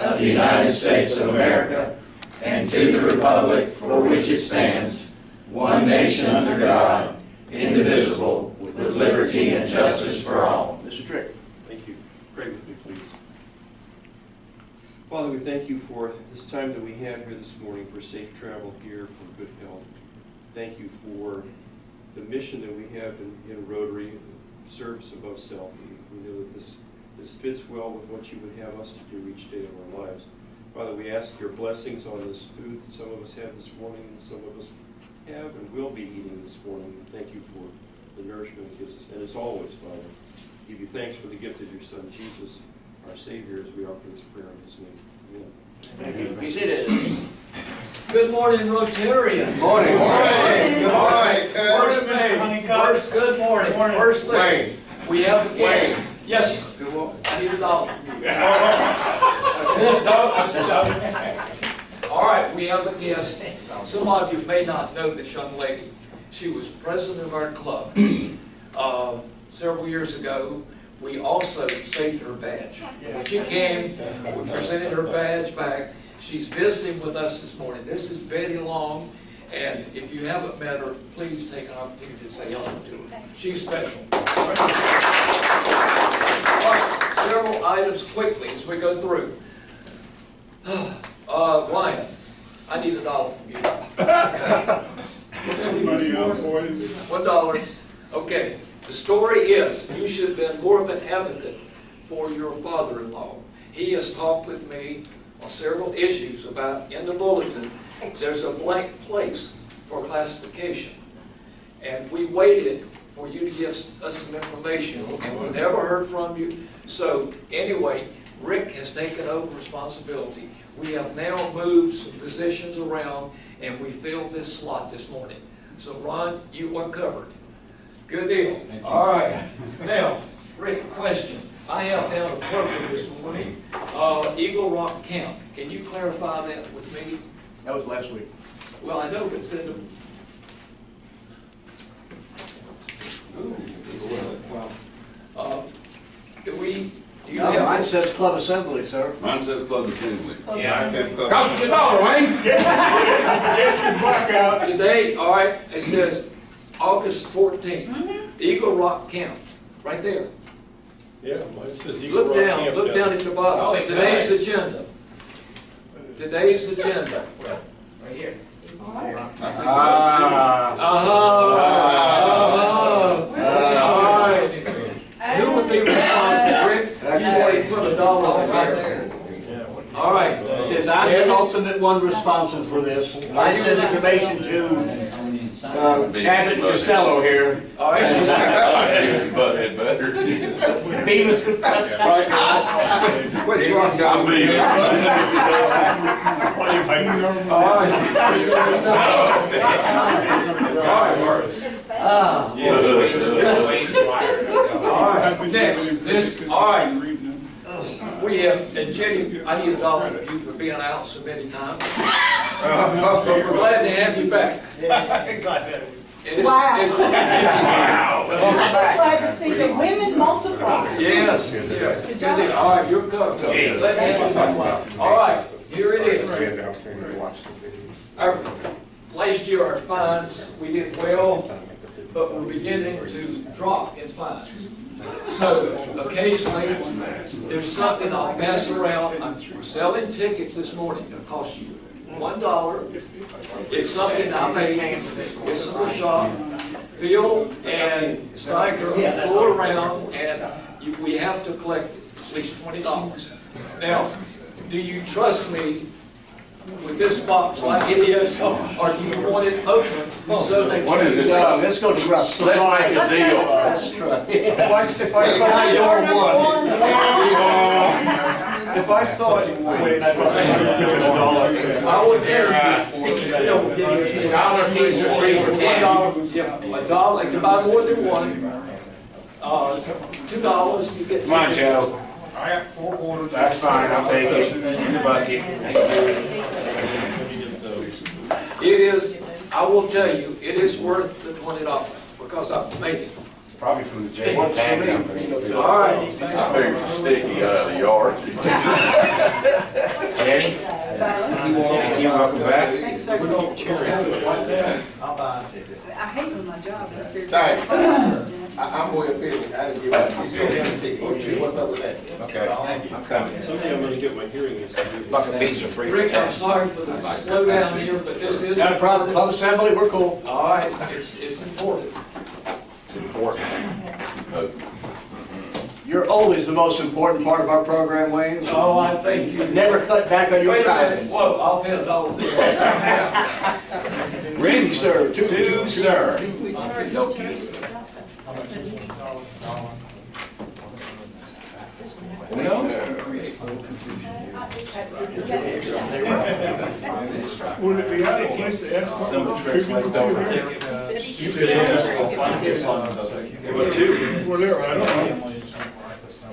of the United States of America and to the republic for which it stands, one nation under God, indivisible, with liberty and justice for all. Mr. Trick. Thank you. Pray with me, please. Father, we thank you for this time that we have here this morning, for safe travel here, for good health. Thank you for the mission that we have in Rotary, service above self. We know that this fits well with what you would have us to do each day of our lives. Father, we ask your blessings on this food that some of us have this morning and some of us have and will be eating this morning. Thank you for the nourishment it gives us. And as always, Father, give you thanks for the gift of your Son, Jesus, our Savior, as we offer this prayer in his name. Amen. Thank you. Be seated. Good morning, Rotarians. Good morning. All right. First, good morning. First thing, we have a guest. Yes, Good morning. I need $1 from you. All right, we have a guest. Some of you may not know this young lady. She was president of our club. Several years ago, we also saved her badge. When she came, we presented her badge back. She's visiting with us this morning. This is Betty Long, and if you haven't met her, please take an opportunity to say hello to her. She's special. All right, several items quickly as we go through. Ryan, I need $1 from you. $1. Okay. The story is, you should have been more of an advocate for your father-in-law. He has talked with me on several issues about, in the bulletin, there's a blank place for classification. And we waited for you to give us some information, and we never heard from you. So anyway, Rick has taken over responsibility. We have now moved some positions around, and we filled this slot this morning. So Ron, you are covered. Good deal. All right. Now, Rick, question. I have down a program this morning, Eagle Rock Camp. Can you clarify that with me? That was last week. Well, I know, but send them. Do you have? Mine says Club Assembly, sir. Mine says Club Assembly. Yeah, I said Cost you $1, Wayne. Today, all right, it says August 14th, Eagle Rock Camp, right there. Yeah, mine says Eagle Look Rock down, Camp look down at the bottom. Oh, it's Today's nice. agenda. Today's agenda. Right here. All right. Who would be responsible, Rick? You already put $1 right there. All right. It says I'm the ultimate one responsible for this. I send information to Abbott and Costello here. All right. It's butthead better. Beavis. Which one? I'm Beavis. All right. Next, all right. We have, and Jenny, I need $1 from you for being out so many times. But we're glad to have you back. Wow. Wow. Glad to see the women multiply. Yes, yes. Good deal. All right, you're covered. Let me have you back. All right, here it is. Last year, our fines, we did well, but we're beginning to drop in fines. So occasionally, there's something I'll pass around. I'm selling tickets this morning. It'll cost you $1. It's something I made. It's in the shop. Phil and Steiger go around, and we have to collect at least $20. Now, do you trust me with this box like it is, or do you want it open so that What is this? Let's go to Russ. Let's make a deal. Let's try. If I saw it, wait, I will tell you, they'll give you $1 piece for free for $10. Yeah, $1, if you buy more than one, $2, you get. Come on, Joe. I got 4 orders. That's fine, I'll take it. In the bucket. It is, I will tell you, it is worth the $20 because I've made it. Probably from the J Bag Company. All right. I figured it's sticky out of the yard. I hate when my job is there. Thanks. I'm going to pay, I didn't give out, you still have to take it. What's up with that? Okay, I'm coming. Someday I'm gonna get my hearing instrument. Bucket beats for free for Rick, I'm ten. sorry for the slowdown here, but this is. Not a problem, club assembly, we're cool. All right, it's important. It's important. You're always the most important part of our program, Wayne. Oh, I think you. Never cut back on your Wait a minute, time. whoa, I'll pay $1. Two, sir, two, sir. No Would it be out of place to ask? Some tricks like that. Well, there, I don't know.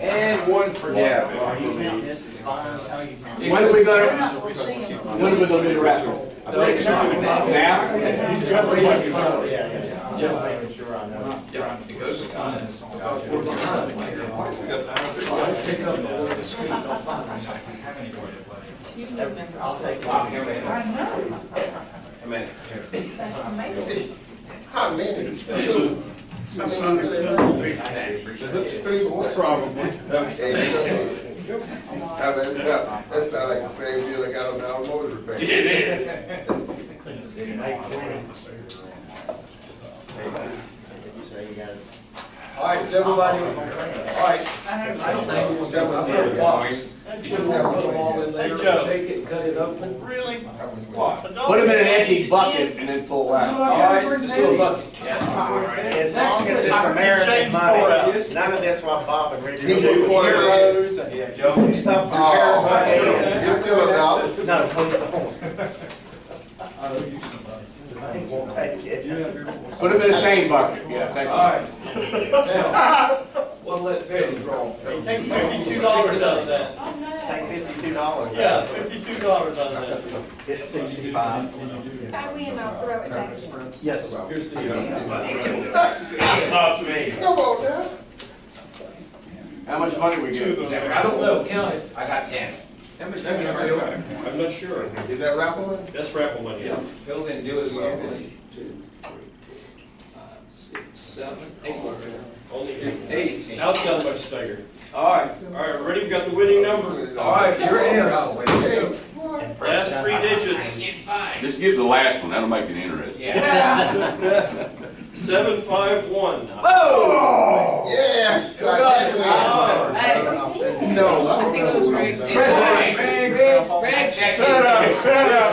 And one for Gavin. When are we gonna do the raffle? Now? He's got the money. Yeah, it goes to finance. We're behind. Pick up all the street, don't find How many? Two. That's three more probably. Okay. That's not like the same deal I got on the automotive repair. It is. All right, is everybody, all right. You can put them all in there, shake it, cut it open. Really? What? Put them in an empty bucket and then pull out. All right, let's do a bucket. As long as it's American money, none of this what Bob and Richard He do. recorded Heroes and stuff for Oh, everybody. you're still about. No, please don't. I won't take it. Put them in the same bucket, yeah, thank All you. right. Now, we'll let Betty draw. Take $52 out of that. Take $52. Yeah, $52 out of that. It's 65. If I win, I'll throw it back. Yes, sir. Here's the, Cost me. Come on now. How much money we get? I don't know, count it. I got 10. How much money are you? I'm not sure. Is that raffle money? That's raffle money. Yeah. Phil didn't do it well. 1, 2, 3, 4, 5, 6, 7, 8. Only 18. Out's got a much staggered. All right, All right, ready? We got the winning number. all right, here it is. Hey, Last three digits. Just give the last one, that'll make it interesting. 751. Whoa! yes, I did win. No, I don't know. Set up.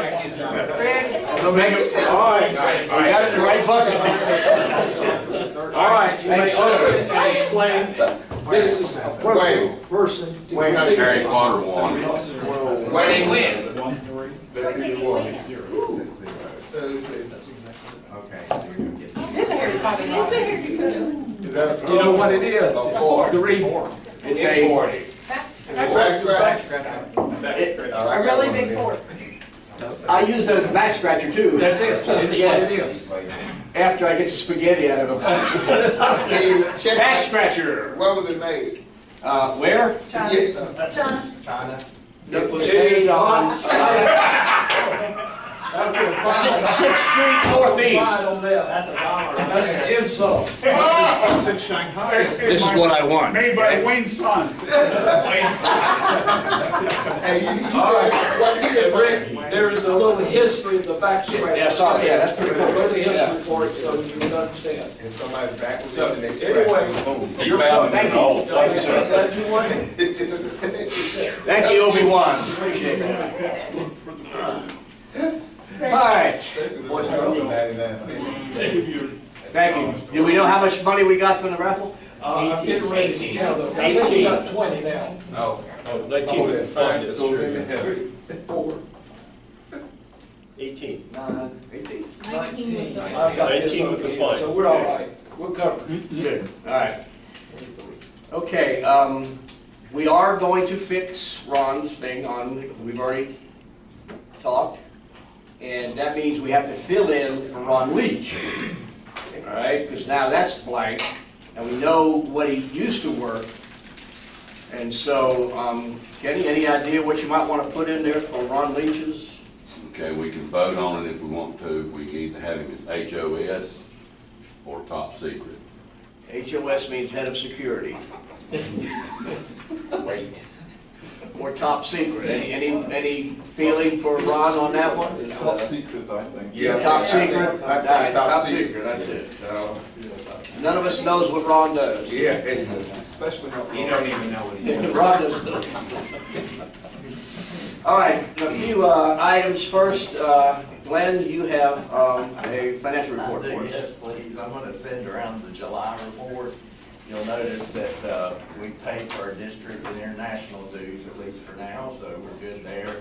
So make it, all right, we got it in the right bucket. All right, Explain. This is a Wayne. person. to Wayne, consider. Harry Potter won. Wayne, win. let's see who won. There's a Harry Potter. Is there Harry Potter? Is that a You know what it is? A four. It's 3. It's a, back scratch? A really big fork. I use it as a back scratcher too. That's it. That's what it is. After I get the spaghetti out of them. Hey, check Back out, scratcher. where was it made? Where? Yeah. China. It was made on 6th Street Northeast. That's $1. That's an insult. It's in Shanghai. This is what I want. Made by Wayne's son. Hey, you what you get, Rick? There is a little history of the back scratch. Yeah, sorry, yeah, that's pretty cool. Go to the Yeah. history for it so you would understand. If somebody's back was So, in the next anyway. He found it in the hole. Thank you, sir. Glad you won. Thank you, Obi-Wan. Appreciate it. All right, thank you. Do we know how much money we got from the raffle? I'm getting ready to count them. I think we got 20 now. Oh, 19 with the fund, that's true. 3, 4, 18. 9, 18. 19. I've got this 19 with the over here, fund. so we're all right. We're covered. Good, all right. Okay, we are going to fix Ron's thing on, we've already talked, and that means we have to fill in for Ron Leach. All right, because now that's blank, and we know what he used to work. And so, Kenny, any idea what you might want to put in there for Ron Leach's? Okay, we can vote on it if we want to. We can either have him as HOS or top secret. HOS means head of security. Wait. Or top secret. Any feeling for Ron on that one? Top secret, I think. Yeah. Top secret? All I think right, top top secret. secret, that's it. So, none of us knows what Ron does. Yeah. Especially not. You don't even know what he is. Ron doesn't know. All right, a few items. First, Glenn, you have a financial report for us. Yes, please. I'm gonna send around the July report. You'll notice that we paid for our district and international dues, at least for now, so we're good there.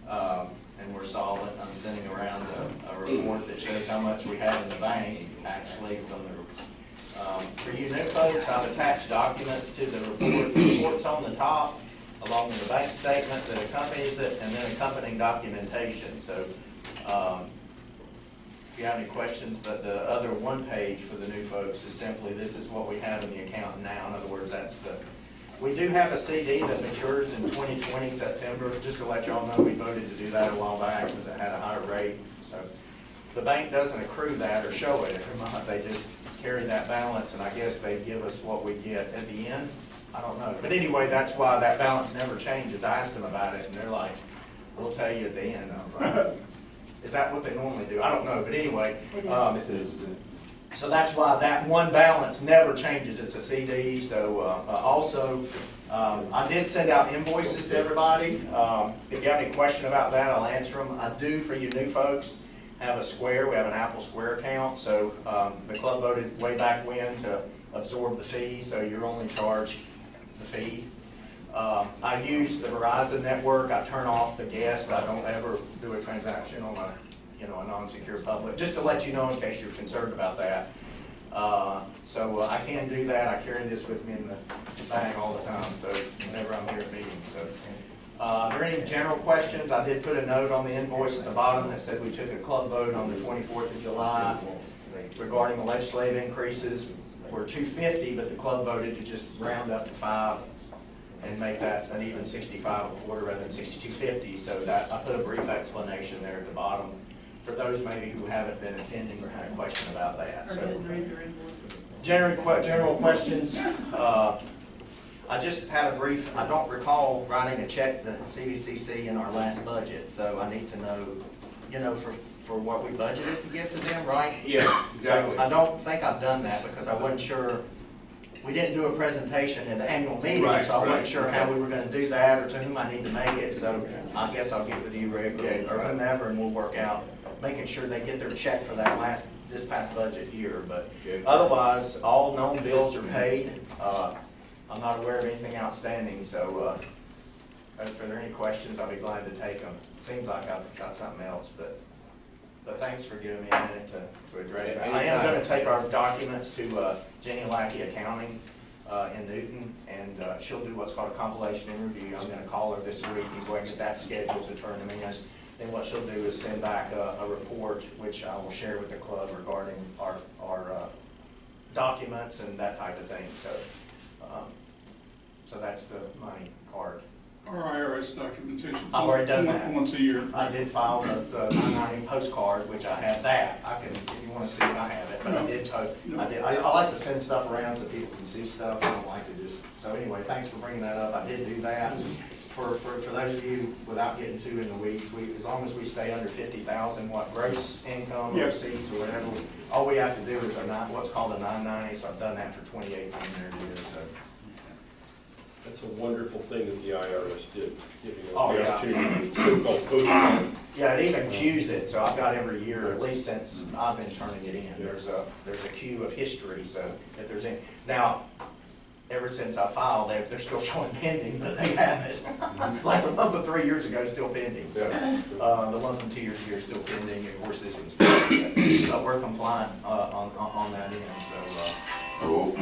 And we're solid. I'm sending around a report that shows how much we have in the bank, actually, from the, for you new folks, I've attached documents to the report. The report's on the top, along with the bank statement that accompanies it, and then accompanying documentation. So, if you have any questions, but the other one page for the new folks is simply, this is what we have in the account now. In other words, that's we do have a CD that matures in 2020 September. Just to let y'all know, we voted to do that a while back because it had a higher rate. So the bank doesn't accrue that or show it every month. They just carry that balance, and I guess they give us what we get at the end. I don't know. But anyway, that's why that balance never changes. I asked them about it, and they're like, we'll tell you at the end. I was like, is that what they normally do? I don't know. But anyway, so that's why that one balance never changes. It's a CD. So also, I did send out invoices to everybody. If you have any question about that, I'll answer them. I do, for you new folks, have a Square. We have an Apple Square account. So the club voted way back when to absorb the fee, so you're only charged the fee. I use the Verizon network. I turn off the guest. I don't ever do a transaction on a non-secure public, just to let you know in case you're concerned about that. So I can do that. I carry this with me in the bag all the time, so whenever I'm here at meetings. So, are there any general questions? I did put a note on the invoice at the bottom that said we took a club vote on the 24th of July regarding the legislative increases. We're $250, but the club voted to just round up to $5 and make that an even 65 a quarter rather than 62.50. So that I put a brief explanation there at the bottom for those maybe who haven't been attending or had a question about that. So general questions. I just had a brief. I don't recall writing a check to CVCC in our last budget, so I need to know, for what we budgeted to give to them, right? Yeah, exactly. So I don't think I've done that because I wasn't sure. We didn't do a presentation at the annual meeting, so I wasn't sure how we were going to do that or to whom I need to make it. So I guess I'll get with you, Rick, or whomever, and we'll work out making sure they get their check for this past budget year. But otherwise, all known bills are paid. I'm not aware of anything outstanding, so if there are any questions, I'll be glad to take them. Seems like I've got something else, but thanks for giving me a minute to address that. I am going to take our documents to Jenny Lackey Accounting in Newton, and she'll do what's called a compilation and review. I'm going to call her this week and go ahead and get that scheduled to turn them in. Then what she'll do is send back a report, which I will share with the club regarding our documents and that type of thing. So that's the money part. Our IRS documentation. I've already done that. Once a year. I did file the 990 postcard, which I have that. I can, if you want to see it, I have it. But I did. I like to send stuff around so people can see stuff. I don't like to just. So anyway, thanks for bringing that up. I did do that. For those of you, without getting too in the weeds, as long as we stay under 50,000, gross income or receipts or whatever, all we have to do is what's called a 990. So I've done that for 2018. There it is. So. That's a wonderful thing that the IRS did, giving us Oh, the yeah. opportunity to so-called postcard. Yeah, it even queues it, so I've got every year, at least since I've been turning it in. There's a queue of history, so if there's any. Now, ever since I filed, they're still showing pending, but they have it. Like the one from 3 years ago is still pending. So the one from 2 years ago is still pending. Of course, this one's pending, but we're compliant on that end. So. Oh!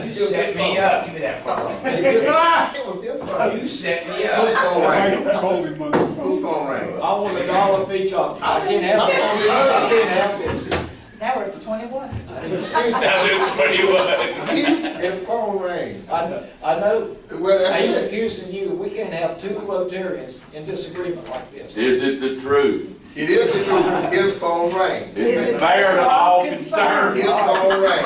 You set me up. Give me that phone. It was his phone. You set me Who's up. gonna ring? Call him on. Who's gonna ring? I want $1 for each of you. I can't have this. I can't have this. Now we're up to 21. Excuse me, It's phone ring. I know, Well, I'm that's it. excusing you, we can't have two Rotarians in disagreement like this. Is it the truth? It is the truth. His phone rang. Is it fair to all concerned? His phone rang.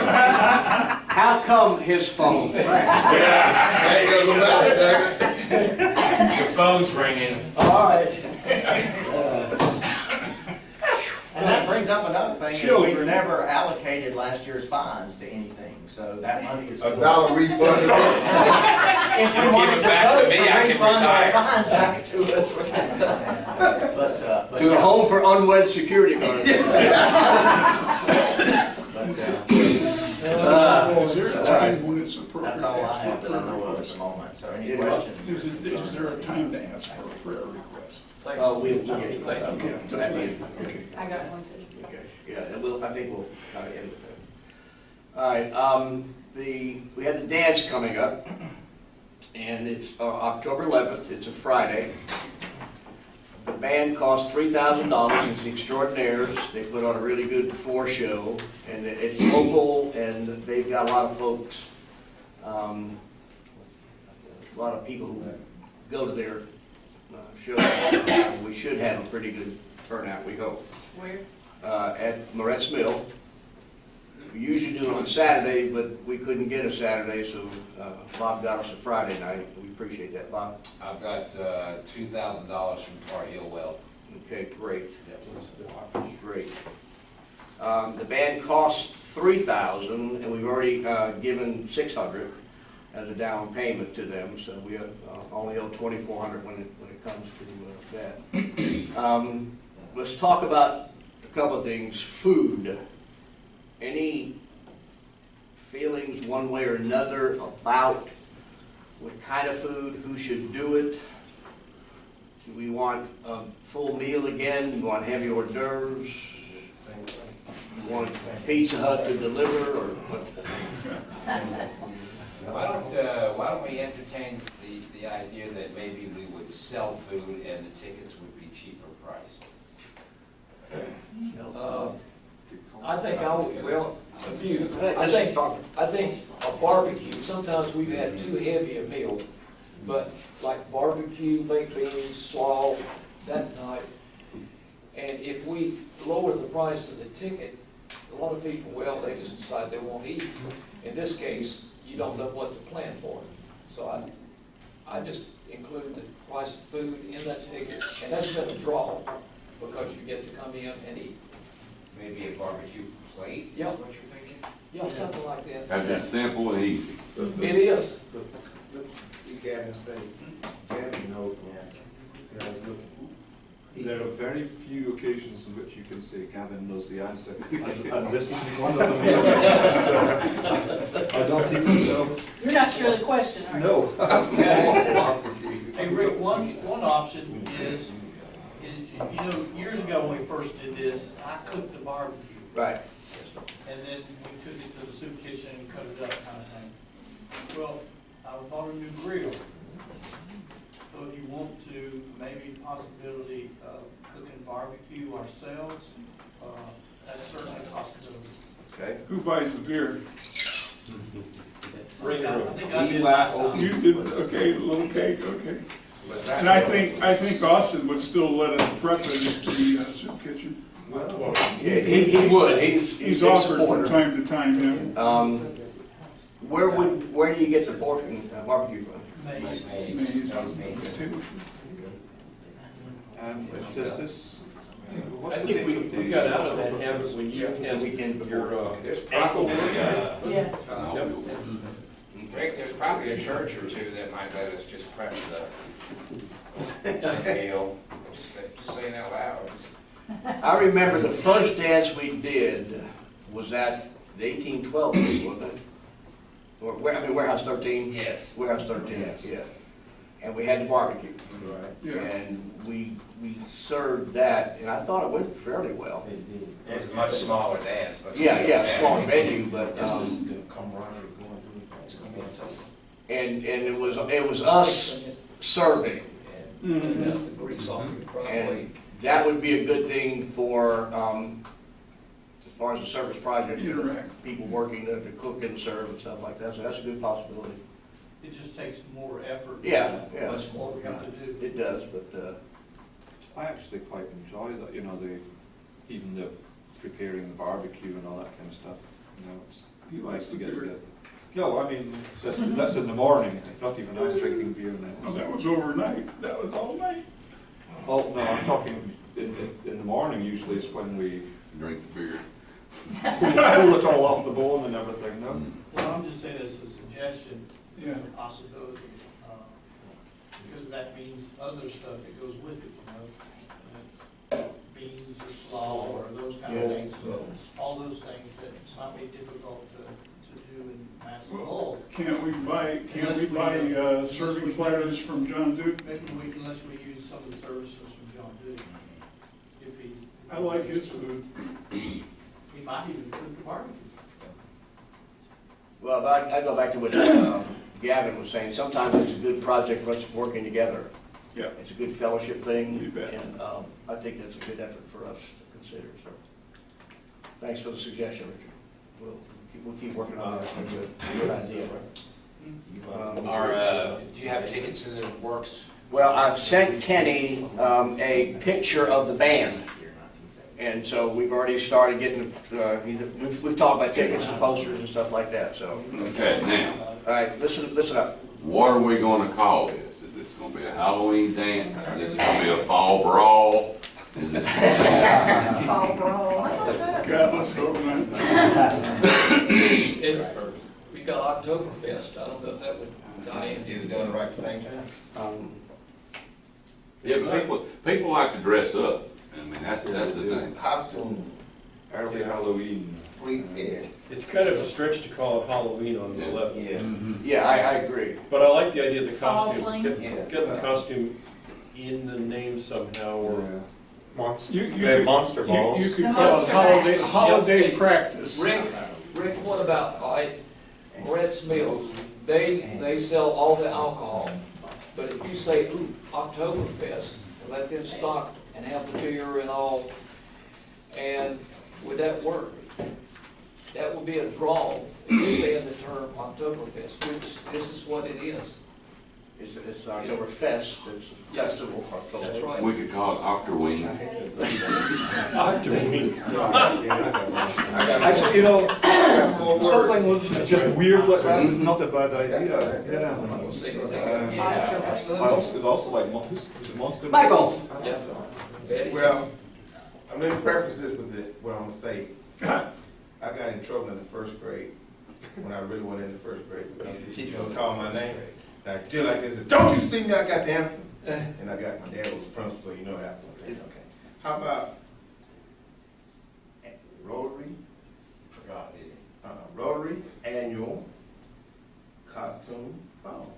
How come his phone rang? That doesn't matter, does it? Your phone's ringing. All right. And that brings up another thing, is we Children. never allocated last year's fines to anything, so that money is. $1 refund. If we wanted it back to vote me, I can refund our retire. fines back to us. But To the yeah. home for unwed security guards. Is there a time when it's appropriate That's to all I ask have for that a I know prayer of at request? the moment, so any Yeah. questions? Is there a time to ask for a prayer request? We'll get to that. Okay. Okay. I got one too. Okay, yeah, and I think we'll kind of end with that. All right, we have the dance coming up, and it's October 11th, it's a Friday. The band costs $3,000, it's the Extraordinaires, they put on a really good show, and it's local, and they've got a lot of folks, a lot of people who go to their show. We should have a pretty good turnout, we hope. Where? At Moretz Mill. We usually do it on Saturday, but we couldn't get a Saturday, so Bob got us a Friday night. We appreciate that, Bob. I've got $2,000 from Tar Heel Wealth. Okay, great. Great. The band costs $3,000, and we've already given $600 as a down payment to them, so we only owe $2,400 when it comes to that. Let's talk about a couple of things. Food. Any feelings one way or another about what kind of food, who should do it? Do we want a full meal again? Do we want heavy hors d'oeuvres? Do we want Pizza Hut to deliver, or what? Why don't we entertain the idea that maybe we would sell food and the tickets would be cheaper priced? I think well, a few. Let's talk. I think a barbecue, sometimes we've had too heavy a meal, but like barbecue, baked beans, slaw, that type. And if we lower the price of the ticket, a lot of people, well, they just decide they won't eat. In this case, you don't know what to plan for. So I just include the price of food in that ticket, and that's been a draw, because you get to come in and eat. Maybe a barbecue plate, is Yeah. what you're thinking? Yeah, something like that. And it's simple and easy. It is. See Gavin's face. Gavin knows me. See how he's looking. There are very few occasions in which you can say Gavin knows the answer. And this is one of them. I don't even know. You're not sure the question, are you? No. Hey, Rick, one option is, you know, years ago when we first did this, I cooked the barbecue. Right. And then we took it to the soup kitchen and cut it up kind of thing. Well, I bought a new grill. So if you want to, maybe possibility of cooking barbecue ourselves, that's certainly a possibility. Okay. Who buys the beer? I think I did. You did, okay, a little cake, okay. And I think Austin would still let us prep it at the soup kitchen. He would, He's a offered from supporter. time to time, yeah. Where do you get the pork and barbecue from? Maze. Does this? I think we got out of that habit when you The had weekend before. your There's ankle. probably, Yeah. Rick, there's probably a church or two that might let us just prep the meal. Just saying out loud. I remember the first dance we did was at the 1812, wasn't it? Or, Warehouse 13? Yes. Warehouse 13, yeah. And we had the barbecue. Yeah. And we served that, and I thought it went fairly well. It was a much smaller dance, but. Yeah, small venue, but, and it was us serving. The grease off your And probably. that would be a good thing for far as the service project, Interact. people working to cook and serve and stuff like that, so that's a good possibility. It just takes more effort. Yeah, yeah. That's what we have to do. It does, but, I actually quite enjoy that, you know, even the preparing the barbecue and all that kind of stuff, you know, it's He nice likes to the get beer. it. No, I mean, that's in the morning, not even I'm drinking beer Oh, now. that was overnight, that was all night. Oh, no, I'm talking, in the morning usually is when we Drink the beer. pull it all off the bone and everything, no? Well, I'm just saying as a suggestion, Yeah. a possibility, because that means other stuff that goes with it, you know? And it's beans or slaw or those kind of Yeah. things, all those things that might be difficult to do in massive Well, bulk. Can't we buy serving platters from John Duke? Maybe unless we use some of the services from John Duke. If he. I like his food. He might even cook the barbecue. well, but I go back to what Gavin was saying, sometimes it's a good project for us working together. Yeah. It's a good fellowship thing. You bet. And I think that's a good effort for us to consider, so. Thanks for the suggestion, Richard. We'll keep working on that. Good idea. Do you have tickets in the works? Well, I've sent Kenny a picture of the band. And so we've already started getting, we've talked about tickets and posters and stuff like that, so. Okay, now, All right, listen up. what are we gonna call this? Is this gonna be a Halloween dance? Is this gonna be a fall brawl? Is this gonna Fall brawl. I don't know. God, let's hope not. We got Oktoberfest, I don't know if that would tie in. Either doing it right at the same time. be? Yeah, but people like to dress up. I mean, that's the thing. Costume, Early Halloween. yeah. It's kind of a stretch to call it Halloween on the Yeah. 11th. Yeah, I agree. But I like the idea of the Fall costume, fling? get the costume in the name somehow, or You could monster balls. You could The call it monster holiday Yeah. practice. Rick, what about, all right, Brett's Mills, they sell all the alcohol, but if you say, ooh, Oktoberfest, and let them stock and have the beer and all, and would that work? That would be a draw, if you say in the term Oktoberfest, which this is what it is. It's Oktoberfest, it's a festival for October. That's right. We could call it Octoween. Actually, you know, something was just weird like that is not a bad idea. Yeah. I also like monster. Michael! Yeah. Well, I'm in preferences with what I'm gonna say. I got in trouble in the first grade, when I really went into first grade, because the teacher would call my name, and I did like this, don't you see me, I got the anthem? And I got, my dad was principal, so you know that. Okay. How about Rotary, Rotary Annual Costume Ball?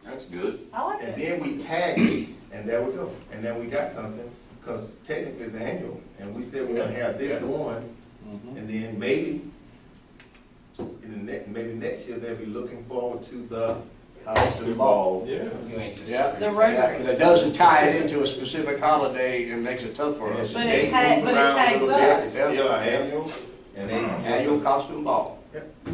That's good. I like And it. then we tagged it, and there we go. And then we got something, because technically it's annual, and we said we're gonna have this going, and then maybe, maybe next year they'll be looking forward to the Costume ball. Yeah. You ain't just. Yeah, The Rotary. yeah, 'cause it doesn't tie it into a specific holiday and makes it tough for us. But it They tag- move but it around a tags little bit. us. It's still our annual, and they. Annual costume ball.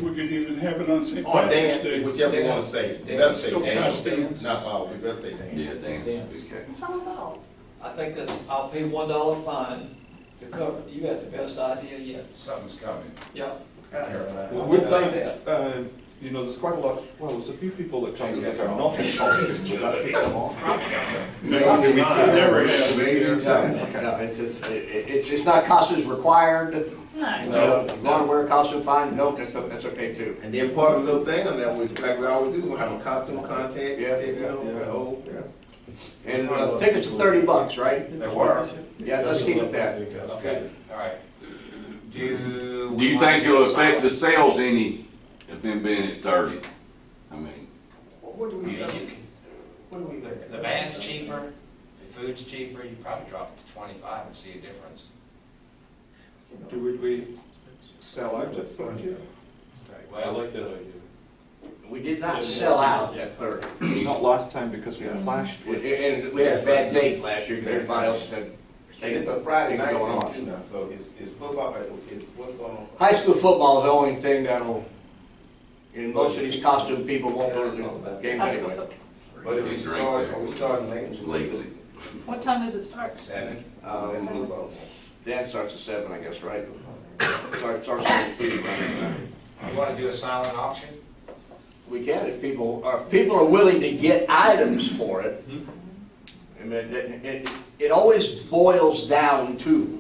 We could even have it on St. Or Patrick's dance, Day. whichever you wanna say. You better say Still dance. costumes. Not ball, we better say dance. Yeah, dance. Okay. It's all about. I think that's, I'll pay $1 fine to cover it. You had the best idea yet. Something's coming. Yep, Well, we'll play that. You know, there's quite a lot, well, there's a few people that come that are not in costumes, but that pick them off. No, we never have. No, it's not costumes required. No. If you want to wear a costume, fine, don't, that's okay too. And then part of the little thing on that, like we always do, we'll have a costume contest, Yeah. you know, the whole, yeah. And tickets are $30, right? That work. Yeah, let's keep it that. Okay, all right. Do you think it'll affect the sales any of them being at 30? I mean, What do we You think? can- What do we think? The band's cheaper, the food's cheaper, you probably drop it to 25 and see a difference. Would we sell out at 30? I Well, like that idea. We did not sell out at 30. Not last time because we clashed with. And we had a bad date last year, because everybody else had It's a Friday things night going on. thing too now, so it's football, it's what's going on. High school football is the only thing that'll, and most of these costume people won't go to the games High school anyway. football. But if we start, are we starting late? Legally. What time does it start? 7. That's football. Dance starts at 7, I guess, right? Starts serving food around You want to do a silent auction? We can if people are willing to get items for it. I mean, it always boils down to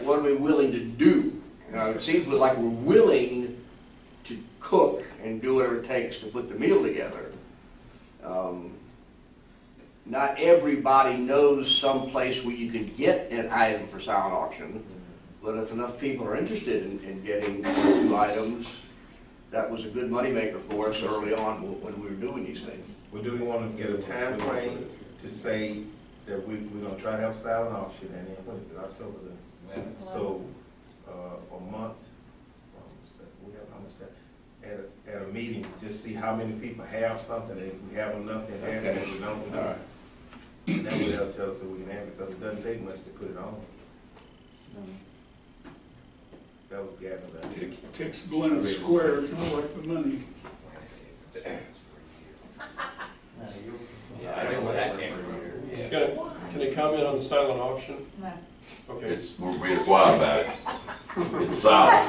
what are we willing to do? It seems like we're willing to cook and do whatever it takes to put the meal together. Not everybody knows some place where you can get an item for silent auction, but if enough people are interested in getting 2 items, that was a good moneymaker for us early on when we were doing these things. Well, do we want to get a time frame to say that we're gonna try to have a silent auction, and then, what is it, October the, so, a month, we have how much time? At a meeting, just see how many people have something, if we have enough, then have it, if we don't, we don't. That way they'll tell us that we can have it, because it doesn't take much to put it on. That was Gavin's idea. Takes Glen Square, collect the money. Yeah, I know where that came from. Can I comment on the silent auction? No. Okay. We're being quiet about it. It's silent.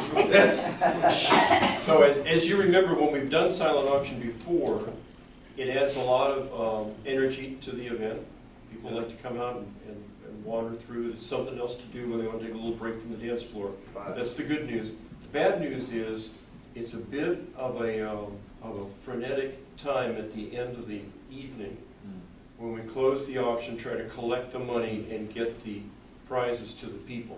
So as you remember, when we've done silent auction before, it adds a lot of energy to the event. People like to come out and wander through. There's something else to do when they want to take a little break from the dance floor. That's the good news. The bad news is it's a bit of a frenetic time at the end of the evening when we close the auction, try to collect the money and get the prizes to the people.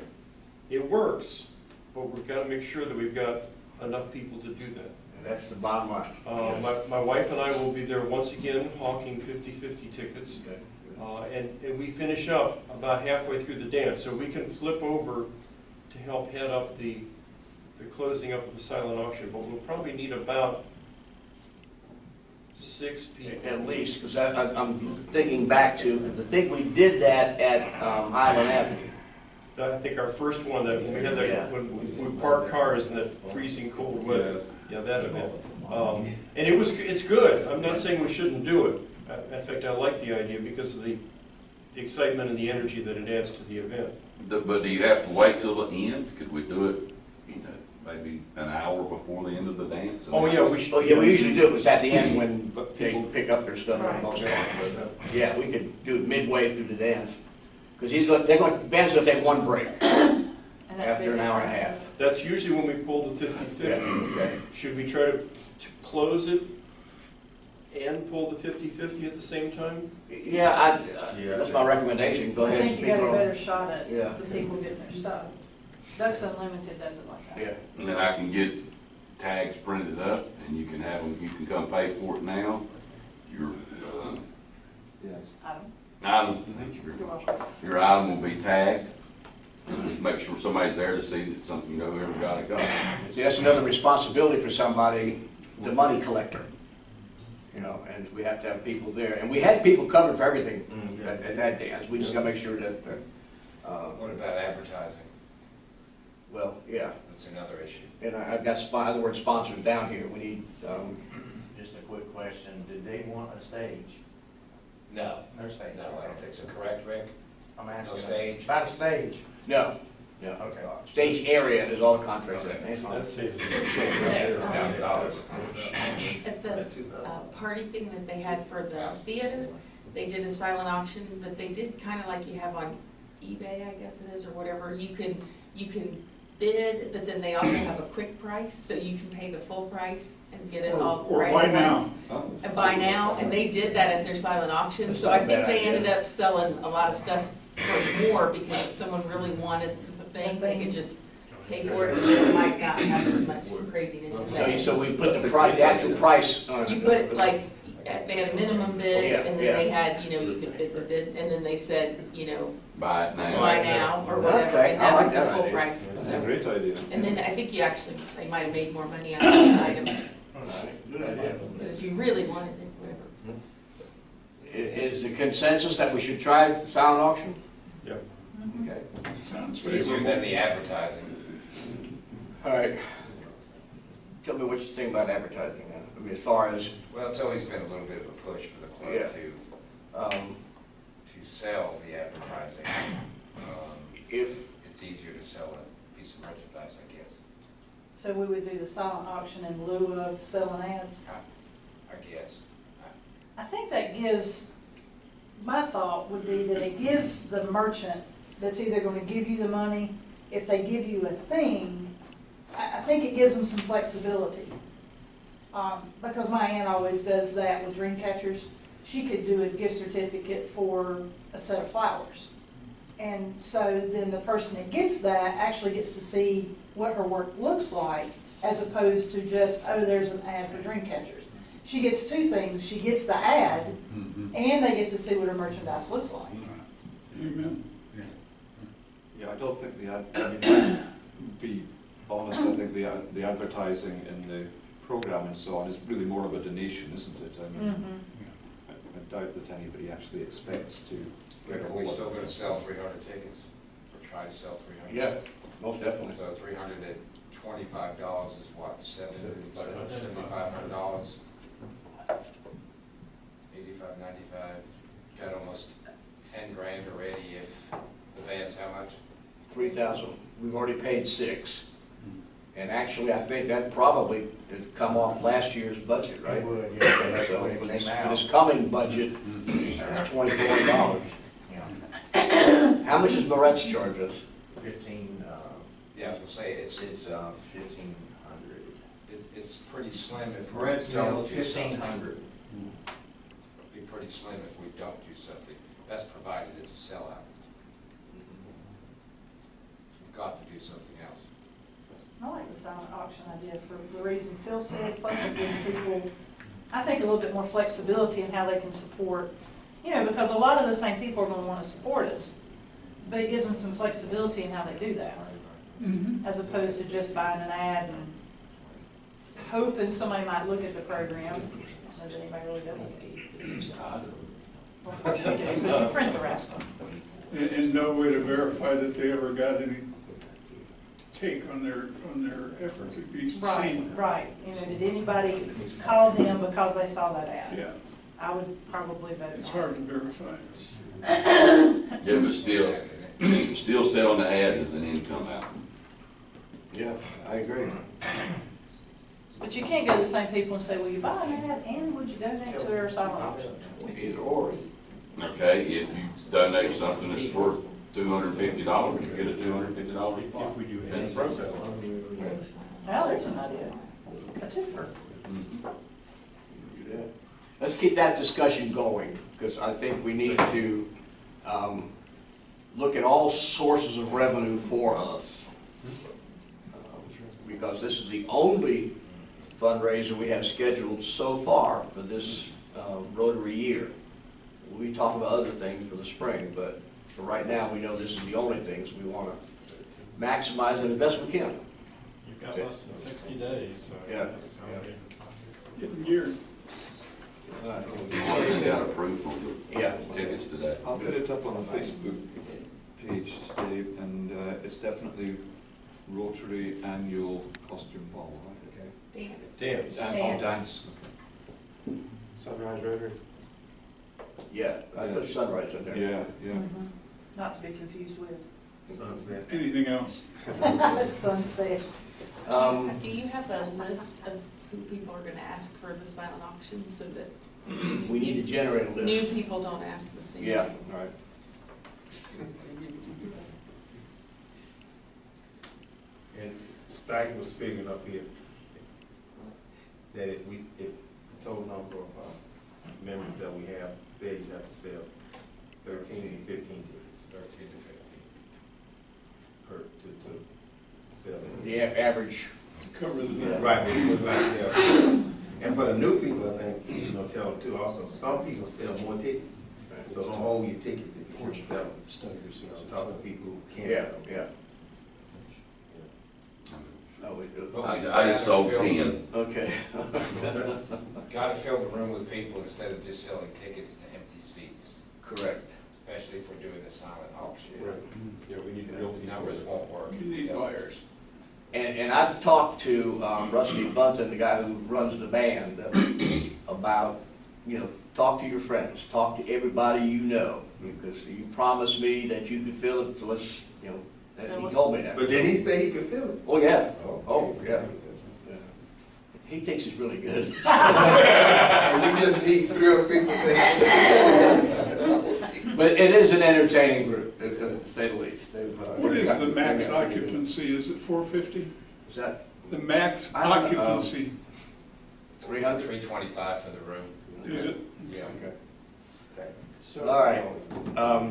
It works, but we've got to make sure that we've got enough people to do that. That's the bottom line. My wife and I will be there once again hawking 50-50 tickets. Okay. And we finish up about halfway through the dance, so we can flip over to help head up the closing up of the silent auction, but we'll probably need about 6 people. At least, because I'm thinking back to, I think we did that at Highland Avenue. I think our first one, that when we had Yeah. that, when we parked cars in that freezing cold weather, yeah, that event. And it's good, I'm not saying we shouldn't do it. In fact, I like the idea because of the excitement and the energy that it adds to the event. But do you have to wait till the end? Could we do it, maybe an hour before the end of the dance? Oh, yeah, we should. Well, yeah, we usually do it was at the end when people pick up their stuff for the most part. But, yeah, we could do it midway through the dance. Because the band's gonna take one break And that after an big hour and a turn. half. That's usually when we pull the 50-50. Okay. Should we try to close it and pull the 50-50 at the same time? Yeah, that's my recommendation, go I ahead. think you got a People- better shot at Yeah. the people getting their stuff. Ducks Unlimited does it like that. Yeah. And then I can get tags printed up, and you can have them, you can come pay for it now. Your, item, your item will be tagged. Just make sure somebody's there to see that something, you know, whoever got it got it. See, that's another responsibility for somebody, the money collector. You know, and we have to have people there. And we had people covered for everything at that dance. We just gotta make sure that, What about advertising? well, yeah. That's another issue. And I've got the word sponsors down here. We need, Just a quick question, did they want a stage? No, No stage? no, I don't think so. Correct, Rick? I'm asking. No stage? About a stage? no. Okay. Stage area is all the contracts. That's safe. At the party thing that they had for the theater, they did a silent auction, but they did kind of like you have on eBay, I guess it is, or whatever. You can bid, but then they also have a quick price, so you can pay the full price and get it all Or right buy at now. once. And buy now, and they did that at their silent auction, so I think they ended up selling a lot of stuff for more because if someone really wanted the thing, they could just pay for it, and it might not have as much craziness in that. So we put the actual price on it. You put it like, they had a minimum bid, Yeah, and then they had, you could bid the bid, and then they said, Buy it now. buy now, or whatever, Okay, and I that like was the that full idea. price. That's a great idea. And then I think they might have made more money on the items, Good idea. because if you really wanted it, whatever. Is the consensus that we should try silent auction? Yep. Okay, Sounds It's easier favorable. than the advertising. all right. Tell me what you think about advertising now. I mean, as far as, Well, it's always been a little bit of a push for the Yeah. club um, to sell the advertising. if, It's easier to sell a piece of merchandise, I guess. So we would do the silent auction in lieu of selling ads? I guess. I think that gives, my thought would be that it gives the merchant that's either gonna give you the money, if they give you a thing, I think it gives them some flexibility. Because my aunt always does that with dream catchers. She could do a gift certificate for a set of flowers. And so then the person that gets that actually gets to see what her work looks like, as opposed to just, oh, there's an ad for dream catchers. She gets two things. She gets the ad, and they get to see what her merchandise looks like. Amen. Yeah, I don't think the ad, I mean, to be honest, I think the advertising in the program and so on is really more of a donation, isn't it? I mean, I doubt that anybody actually expects to. Rick, are we still gonna sell 300 tickets? Or try to sell 300? yeah, most definitely. So 300 at $25 is what, $7,500? 85, 95, got almost 10 grand already if the band's how much? 3,000, we've already paid 6. And actually, I think that probably had come off last year's budget, right? It would, yeah. So When it for came this out. coming budget, it's $24. Yeah. How much does Moretz charge us? 15, Yeah, I was gonna say, it's 1,500. it's pretty slim if we Red's don't Mill, do something. 1,500. Be pretty slim if we don't do something. That's provided it's a sellout. We've got to do something else. I like the silent auction idea for the reason Phil said, plus it gives people, I think, a little bit more flexibility in how they can support, because a lot of the same people are gonna wanna support us, but it gives them some flexibility in how they do that, as opposed to just buying an ad and hoping somebody might look at the program, and then anybody really doesn't. Well, of course you do, because you print the rascal. And no way to verify that they ever got any take on their effort to be Right, seen. right. Did anybody call them because they saw that ad? Yeah, I would probably vote it's no. hard to verify. Yeah, but still selling the ads as an income out. Yeah, I agree. But you can't go to the same people and say, well, you buy an ad and would you donate to our silent auction? Either or. Okay, if you donate something that's worth $250, you get a $250 spot. If we do in the ads. program. Now there's an idea. A twofer. Let's keep that discussion going, because I think we need to look at all sources of revenue for us. Because this is the only fundraiser we have scheduled so far for this Rotary year. We talk about other things for the spring, but for right now, we know this is the only things we want to maximize and invest we can. You've got less than 60 days, so. Yeah, that's yeah. okay. Getting geared. I got a proof on the Yeah. tickets to that. I'll put it up on the Facebook page today, and it's definitely Rotary Annual Costume Ball, right? Okay. Dance. Oh, dance. Sunrise Rotary. Yeah, I put Sunrise in there. Yeah, yeah. Not to be confused with Sunset. Anything else? sunset. Do you have a list of who people are gonna ask for the silent auction so that We need to generate a list. new people don't ask the same? Yeah. All right. And Stike was figuring up here that if the total number of members that we have, said you have to sell 13 and 15 tickets 13 to 15. per, to sell it. The average, Cover the. Right, but it was like, yeah. And for the new people, I think, tell them too, also, some people sell more tickets. So don't hold your tickets if you can't sell them. I'm talking to people who can't yeah, sell them. yeah. No, we do. I just sold 10. Okay. Gotta fill the room with people instead of just selling tickets to empty seats. Correct. especially if we're doing the silent auction. Yeah, we need real The numbers won't work. You need buyers. And I've talked to Rusty Bunton, the guy who runs the band, about, talk to your friends, talk to everybody you know, because you promised me that you could fill it, so let's, he told me that. But did he say he could feel it? Oh, yeah. Oh, Oh, yeah. Yeah. He thinks it's really good. And we just need 3 other people to say. But it is an entertaining group, to say the least. What is the max occupancy? Is it 450? Is that The max I don't know. occupancy, 300? 325 for the room. is it? Yeah. Okay. So, All right.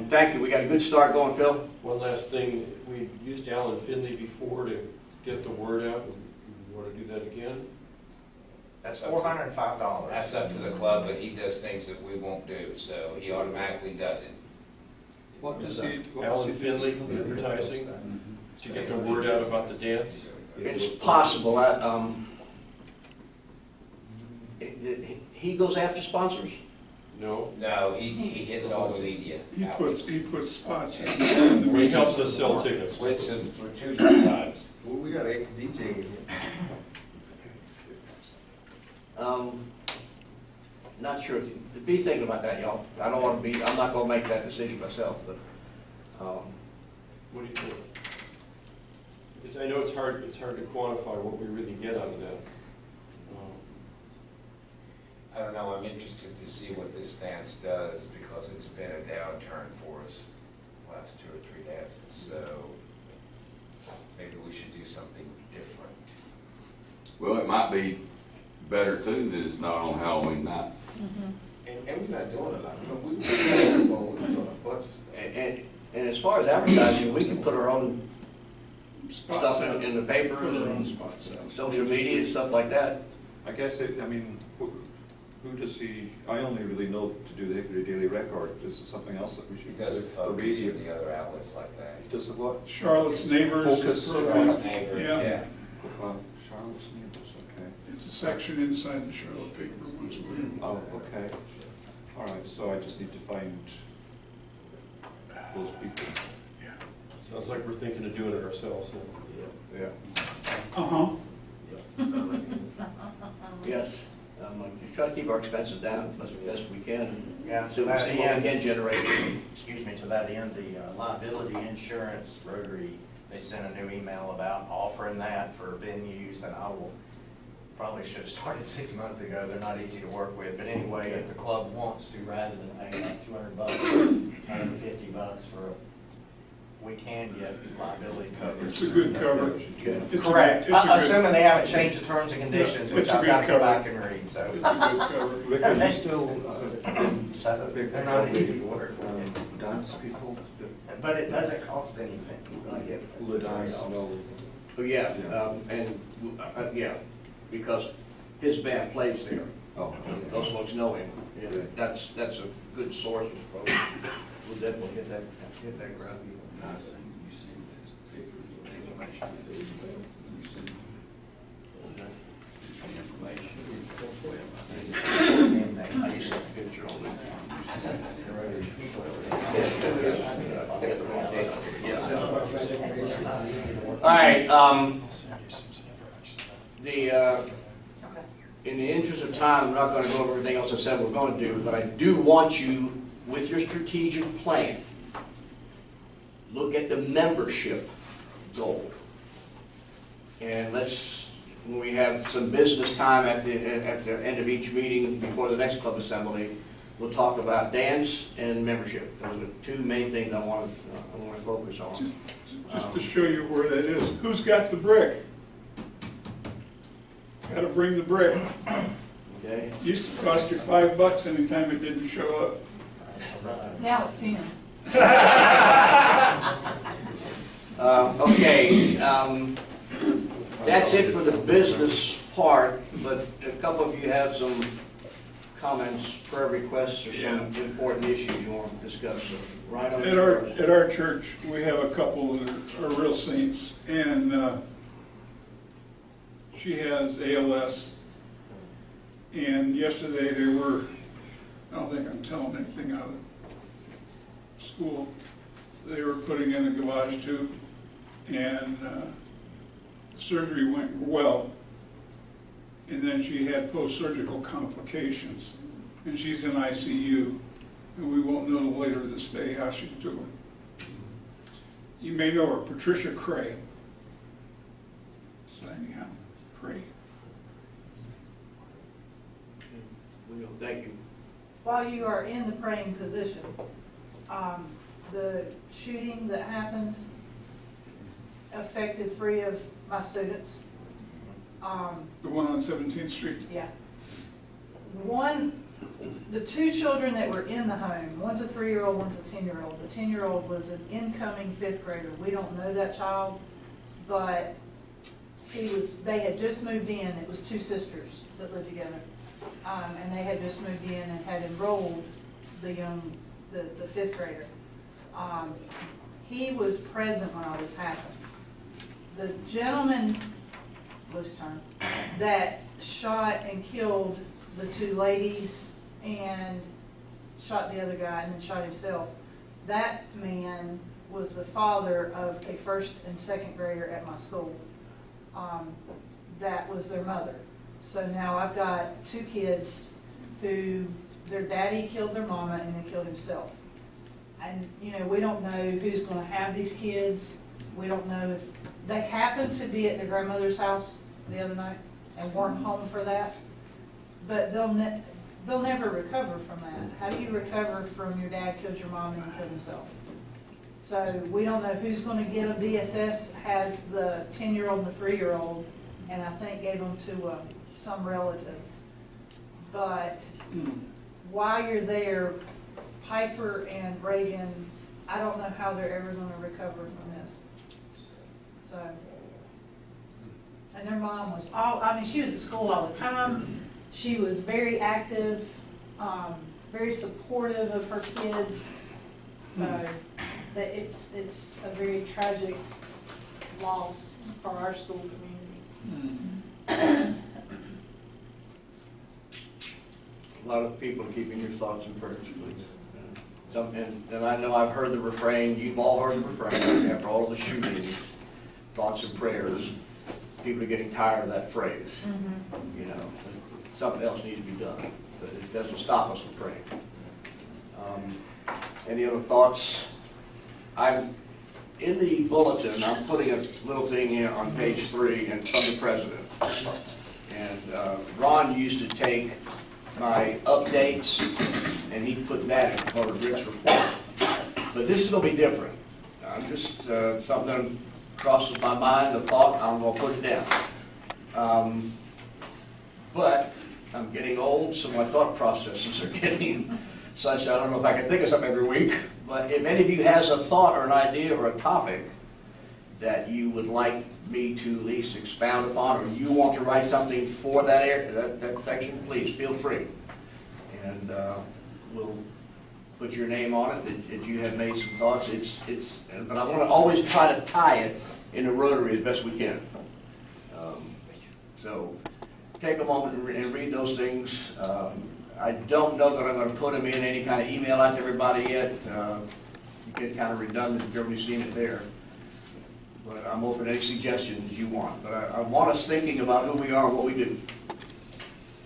Thank you. We got a good start going, Phil? one last thing, we used Alan Finley before to get the word out. We want to do that again? That's $405. That's up to the club, but he does things that we won't do, so he automatically does it. What does he? Alan Finley, advertising, to get the word out about the dance. It's possible. He goes after sponsors? No? No, he hits all the media He outlets. puts spots in. He helps us sell tickets. Wins him through 2 times. Well, we got an ex-DJ in here. Not sure. Be thinking about that, y'all. I don't want to be, I'm not going to make that decision myself, but, What do you think? I know it's hard to quantify what we really get out of that. I don't know, I'm interested to see what this dance does, because it's been a downturn for us last 2 or 3 dances, so maybe we should do something different. Well, it might be better too that it's not on Halloween night. And we're not doing a lot. We're doing a bunch of stuff. and as far as advertising, we can put our own Spots stuff in the papers Put our own and spots out. social media and stuff like that. I guess, who does he, I only really know to do the Hickory Daily Record. Is there something else that we He should? does do? Focus radio? and the other outlets like that. He does the what? Charlotte's Neighbors. Focus. Charlotte's Neighbors, Yeah. yeah. Charlotte's Neighbors, okay. It's a section inside the Charlotte paper once a week. Oh, okay. All right, so I just need to find those people. Sounds like we're thinking of doing it ourselves then. Yeah. Uh-huh. Yes. Just try to keep our expenses down as best we can. Yeah, So to we that see what we end, can generate. excuse me, to that end, the liability insurance, Rotary, they sent a new email about offering that for venues, and probably should have started 6 months ago. They're not easy to work with, but anyway, if the club wants to, rather than paying like $200, $150 we can get liability coverage. It's a good cover. It's a Correct, good- it's a good- assuming they haven't changed the terms and conditions, Yeah, which it's a I've good got to go cover. back and read, so. It's a good cover. Rick, are you still, So, they're not easy to work with. dance people? But it doesn't cost anything, so I guess. that's The dance, no. Oh, yeah, yeah, because his band plays there. Oh, Those folks know him. Yeah, that's a good source of folks. We'll definitely hit that ground. All right, in the interest of time, I'm not going to go over everything else I said we're going to do, but I do want you, with your strategic plan, look at the membership goal. And when we have some business time at the end of each meeting before the next club assembly, we'll talk about dance and membership. Those are the 2 main things I want to focus on. Just to show you where that is. Who's got the brick? Gotta bring the brick. Okay? Used to cost you $5 anytime it didn't show up. Now it's 10. Okay, that's it for the business part, but a couple of you have some comments, prayer requests, or some important issues you want to discuss. So, right on. At our church, we have a couple that are real saints, and she has ALS, and yesterday I don't think I'm telling anything out of school. They were putting in a gavage tube, and the surgery went well. And then she had post-surgical complications, and she's in ICU, and we won't know later this day how she's doing. You may know her, Patricia Cray. So anyhow, pray. Thank you. While you are in the praying position, the shooting that happened affected 3 of my students. The one on 17th Street? Yeah. The 2 children that were in the home, one's a 3-year-old, one's a 10-year-old. The 10-year-old was an incoming 5th grader. We don't know that child, but they had just moved in. It was 2 sisters that lived together. And they had just moved in and had enrolled the 5th grader. He was present when all this happened. The gentleman, loose term, that shot and killed the 2 ladies and shot the other guy and then shot himself, that man was the father of a 1st and 2nd grader at my school. That was their mother. So now I've got 2 kids who their daddy killed their mama and then killed himself. And, you know, we don't know who's going to have these kids. We don't know if they happened to be at their grandmother's house the other night and weren't home for that. But they'll never recover from that. How do you recover from your dad killed your mom and killed himself? So we don't know who's going to get them. DSS has the 10-year-old and the 3-year-old, and I think gave them to some relative. But while you're there, Piper and Reagan, I don't know how they're ever going to recover from this. So, and their mom was she was at school all the time. She was very active, very supportive of her kids. So that it's a very tragic loss for our school community. A lot of people are keeping your thoughts and prayers, please. And I know I've heard the refrain, you've all heard the refrain, after all the shootings, thoughts and prayers, people are getting tired of that phrase. Mm-hmm. You know, something else needs to be done, but it doesn't stop us from praying. Any other thoughts? I'm in the bulletin, I'm putting a little thing here on page 3 and from the president. And Ron used to take my updates and he put that in part of Rick's report. But this is going to be different. I'm just, something that crosses my mind, a thought, I'm going to put it down. But I'm getting old, so my thought processes are getting such, I don't know if I can think of something every week. But if any of you has a thought or an idea or a topic that you would like me to at least expound upon, or you want to write something for that area, that section, please feel free. And we'll put your name on it if you have made some thoughts. But I want to always try to tie it in the Rotary as best we can. So take a moment and read those things. I don't know that I'm going to put them in any kind of email out to everybody yet. You get kind of redundant if everybody's seen it there. But I'm open to any suggestions you want. But I want us thinking about who we are and what we do.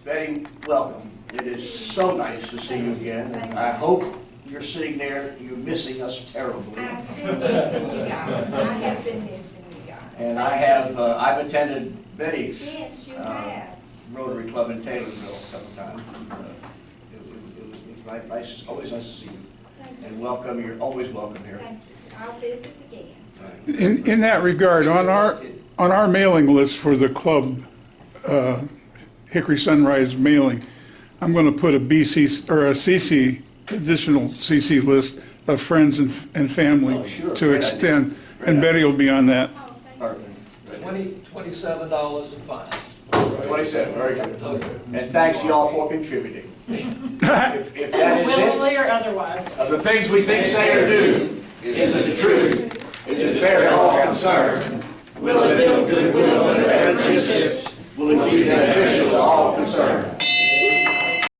Betty, welcome. It is so nice to see you again. I hope you're sitting there, you're missing us terribly. I've been missing you guys. I have been missing you guys. And I have, I've attended Betty's Yes, you have. Rotary Club in Taylorsville a couple times. It was nice, always nice to see you. Thank you. And welcome, you're always welcome here. Thank you, sir. I'll visit again. In that regard, on our mailing list for the club, Hickory Sunrise mailing, I'm going to put a BC or a CC, additional CC list of friends and family to extend, and Betty will be on that. Perfect. $27 in fines. 27, very good. And thanks to y'all for contributing. If that is Willingly it, or otherwise. of the things we think, say, or do, isn't the truth, is it fair to all concerned? Will it build goodwill and relationships? Will it be beneficial to all concerned?